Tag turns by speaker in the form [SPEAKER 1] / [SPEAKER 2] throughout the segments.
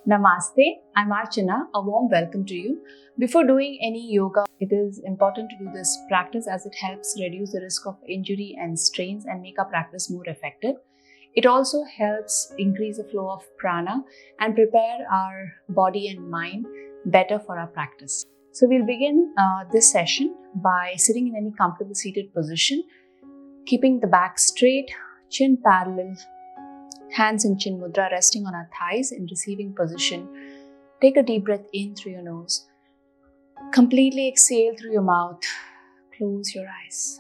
[SPEAKER 1] Namaste, I'm Archana. A warm welcome to you. Before doing any yoga, it is important to do this practice as it helps reduce the risk of injury and strains and make our practice more effective. It also helps increase the flow of prana and prepare our body and mind better for our practice. So we'll begin this session by sitting in any comfortable seated position, keeping the back straight, chin parallel, hands in chin mudra resting on our thighs in receiving position. Take a deep breath in through your nose. Completely exhale through your mouth. Close your eyes.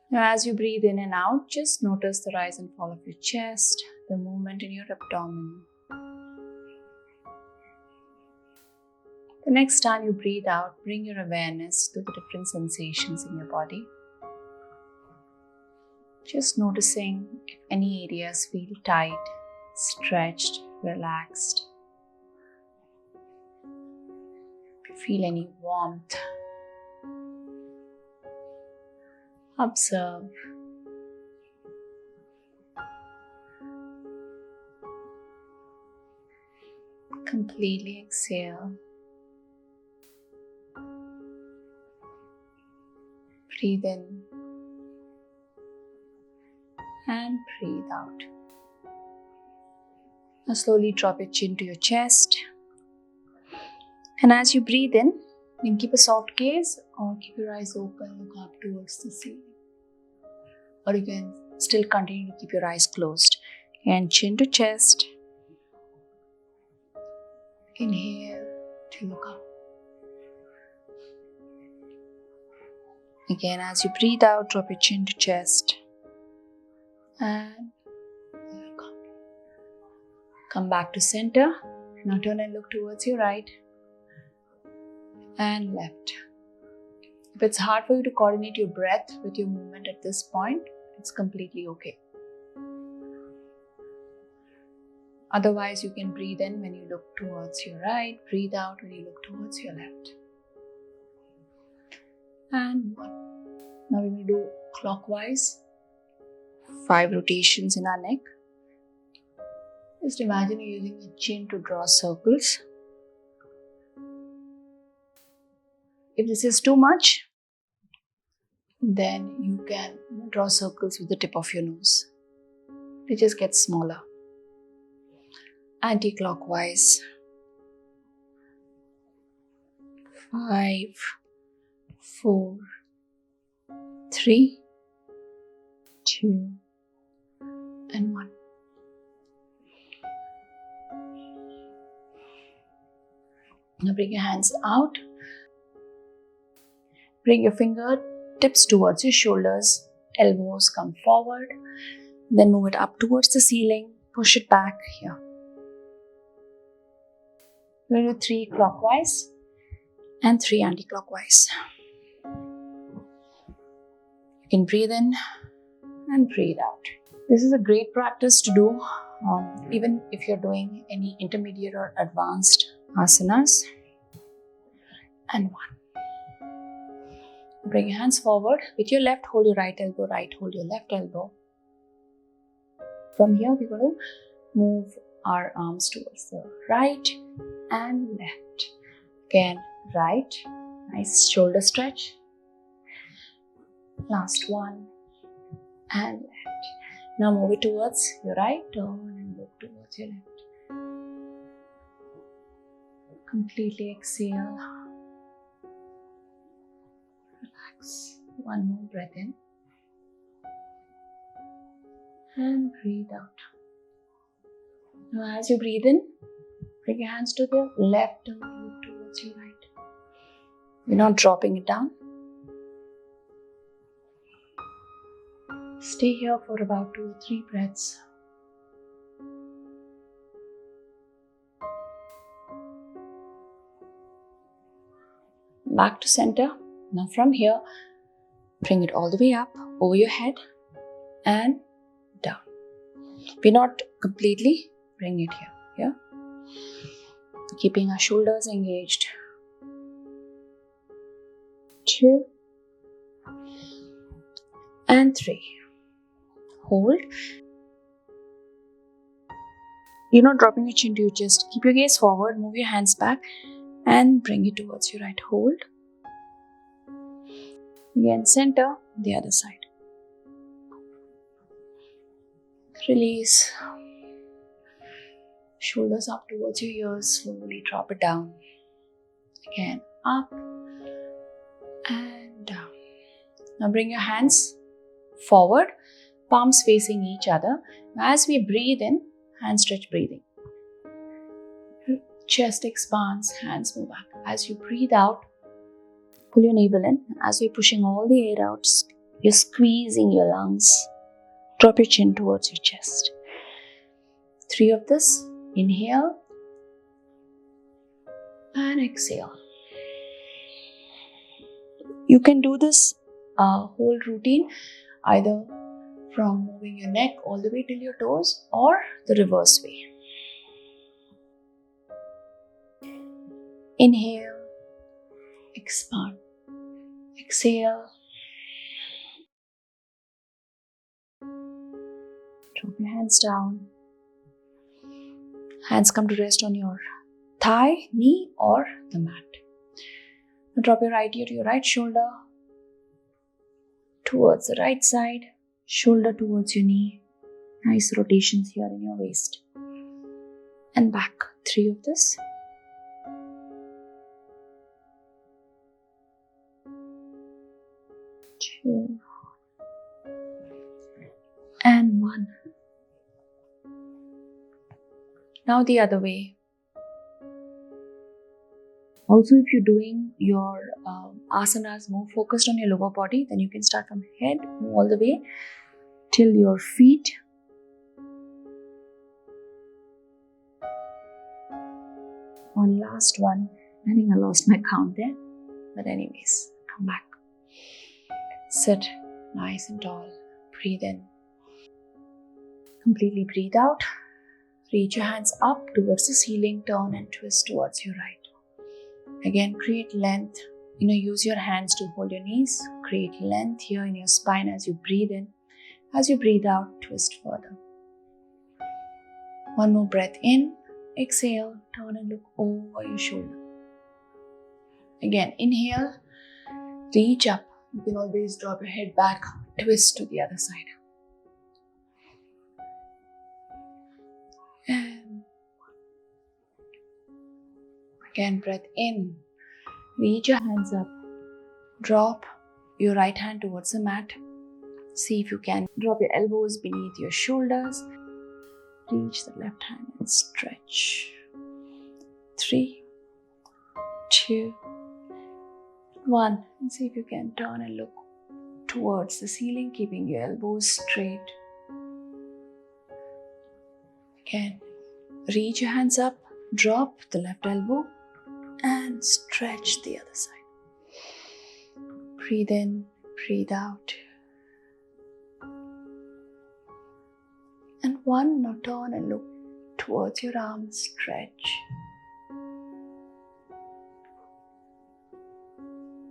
[SPEAKER 1] Now, as you breathe in and out, just notice the rise and fall of your chest, the movement in your abdomen. The next time you breathe out, bring your awareness to the different sensations in your body. Just noticing if any areas feel tight, stretched, relaxed. If you feel any warmth, observe. Completely exhale. Breathe in and breathe out. Now slowly drop your chin to your chest. And as you breathe in, you can keep a soft gaze or keep your eyes open, look up towards the ceiling. Or you can still continue to keep your eyes closed. And chin to chest. Inhale to look up. Again, as you breathe out, drop your chin to chest. And look up. Come back to center. Now turn and look towards your right and left. If it's hard for you to coordinate your breath with your movement at this point, it's completely okay. Otherwise, you can breathe in when you look towards your right, breathe out when you look towards your left. And 1. Now we will do clockwise. 5 rotations in our neck. Just imagine you're using your chin to draw circles. If this is too much, then you can draw circles with the tip of your nose. They just get smaller. Anti-clockwise. 5, 4, 3, 2, and 1. Now bring your hands out. Bring your fingertips towards your shoulders. Elbows come forward. Then move it up towards the ceiling. Push it back here. We're going to do 3 clockwise and 3 anti-clockwise. You can breathe in and breathe out. This is a great practice to do even if you're doing any intermediate or advanced asanas. And 1. Bring your hands forward. With your left, hold your right elbow. Right, hold your left elbow. From here, we're going to move our arms towards the right and left. Again, right. Nice shoulder stretch. Last one. And left. Now move it towards your right. Turn and look towards your left. Completely exhale. Relax. One more breath in. And breathe out. Now as you breathe in, bring your hands to the left and look towards your right. We're not dropping it down. Stay here for about 2 or 3 breaths. Back to center. Now from here, bring it all the way up, over your head and down. We're not completely, bring it here. Yeah? Keeping our shoulders engaged. 2 and 3. Hold. You're not dropping your chin to your chest. Keep your gaze forward, move your hands back and bring it towards your right. Hold. Again, center, the other side. Release. Shoulders up towards your ears. Slowly drop it down. Again, up and down. Now bring your hands forward, palms facing each other. As we breathe in, hand stretch breathing. Chest expands, hands move back. As you breathe out, pull your navel in. As you're pushing all the air out, you're squeezing your lungs. Drop your chin towards your chest. 3 of this. Inhale and exhale. You can do this whole routine either from moving your neck all the way till your toes or the reverse way. Inhale, expand, exhale, drop your hands down. Hands come to rest on your thigh, knee or the mat. Now drop your right ear to your right shoulder, towards the right side, shoulder towards your knee. Nice rotations here in your waist. And back. 3 of this. 2 and 1. Now the other way. Also, if you're doing your asanas more focused on your lower body, then you can start from head, move all the way till your feet. One last one. I think I lost my count there. But anyways, come back. Sit nice and tall. Breathe in. Completely breathe out. Reach your hands up towards the ceiling. Turn and twist towards your right. Again, create length. Use your hands to hold your knees. Create length here in your spine as you breathe in. As you breathe out, twist further. One more breath in. Exhale. Turn and look over your shoulder. Again, inhale. Reach up. You can always drop your head back. Twist to the other side. And again, breath in. Reach your hands up. Drop your right hand towards the mat. See if you can drop your elbows beneath your shoulders. Reach the left hand and stretch. 3, 2, 1. And see if you can turn and look towards the ceiling, keeping your elbows straight. Again, reach your hands up, drop the left elbow and stretch the other side. Breathe in, breathe out. And 1, now turn and look towards your arms, stretch.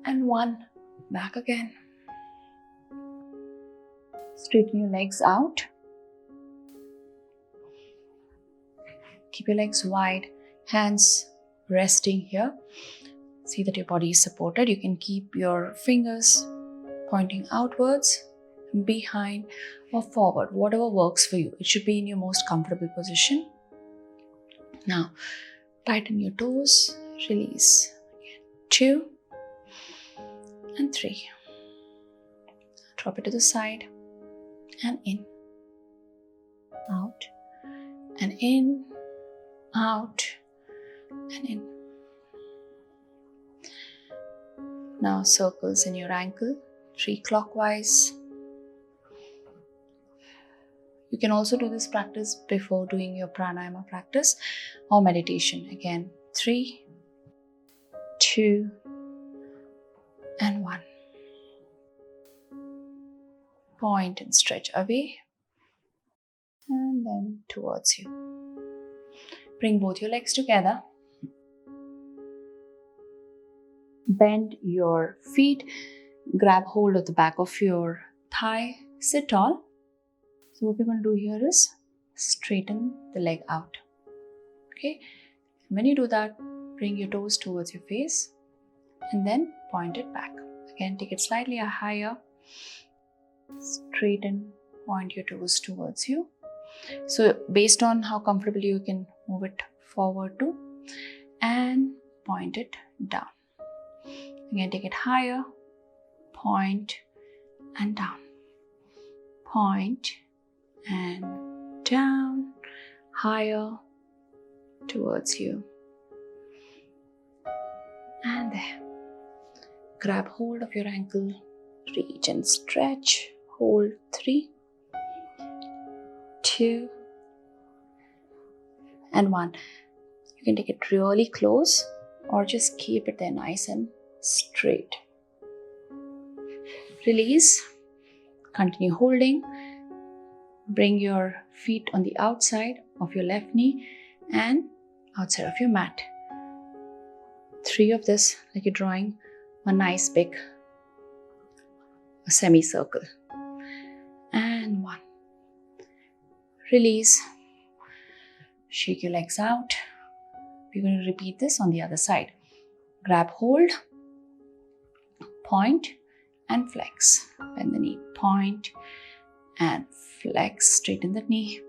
[SPEAKER 1] And 1, back again. Straighten your legs out. Keep your legs wide, hands resting here. See that your body is supported. You can keep your fingers pointing outwards, behind or forward, whatever works for you. It should be in your most comfortable position. Now, tighten your toes, release. 2 and 3. Drop it to the side and in, out and in, out and in. Now circles in your ankle, 3 clockwise. You can also do this practice before doing your pranayama practice or meditation. Again, 3, 2 and 1. Point and stretch away and then towards you. Bring both your legs together. Bend your feet. Grab hold of the back of your thigh. Sit tall. So what we're going to do here is straighten the leg out. Okay, when you do that, bring your toes towards your face and then point it back. Again, take it slightly higher, straighten, point your toes towards you. So based on how comfortable you can move it forward to, and point it down. Again, take it higher, point and down, point and down, higher towards you, and there. Grab hold of your ankle, reach and stretch, hold 3, 2, and 1. You can take it really close or just keep it there nice and straight. Release, continue holding. Bring your feet on the outside of your left knee and outside of your mat. 3 of this, like you're drawing a nice big semicircle. And 1. Release. Shake your legs out. We're going to repeat this on the other side. Grab hold, point and flex. Bend the knee, point and flex. Straighten the knee,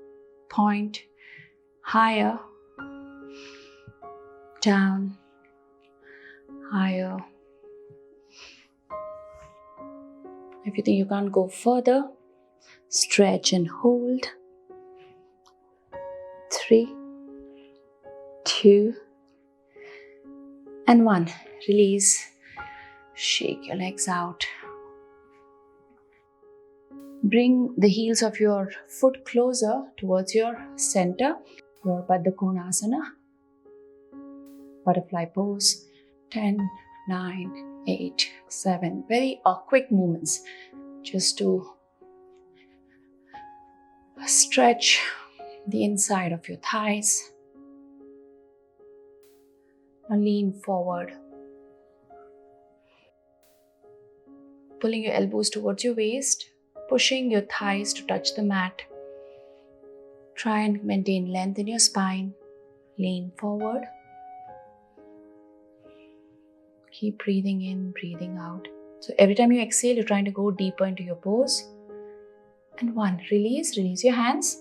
[SPEAKER 1] point, higher, down, higher. If you think you can't go further, stretch and hold. 3, 2, and 1. Release. Shake your legs out. Bring the heels of your foot closer towards your center, your Baddha Konasana. Butterfly pose. 10, 9, 8, 7. Very quick movements just to stretch the inside of your thighs. Now lean forward, pulling your elbows towards your waist, pushing your thighs to touch the mat. Try and maintain length in your spine. Lean forward. Keep breathing in, breathing out. So every time you exhale, you're trying to go deeper into your pose. And 1, release your hands.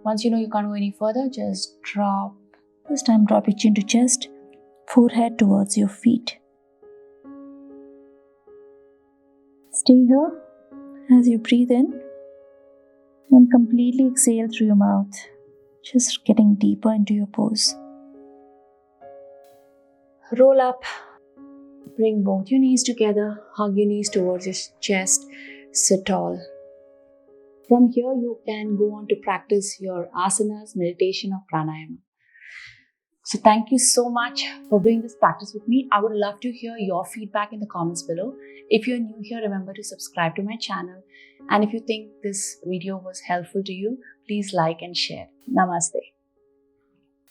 [SPEAKER 1] Once you know you can't go any further, just drop. This time drop your chin to chest, forehead towards your feet. Stay here as you breathe in and completely exhale through your mouth, just getting deeper into your pose. Roll up, bring both your knees together, hug your knees towards your chest, sit tall. From here, you can go on to practice your asanas, meditation or pranayama. So thank you so much for doing this practice with me. I would love to hear your feedback in the comments below. If you're new here, remember to subscribe to my channel. And if you think this video was helpful to you, please like and share. Namaste.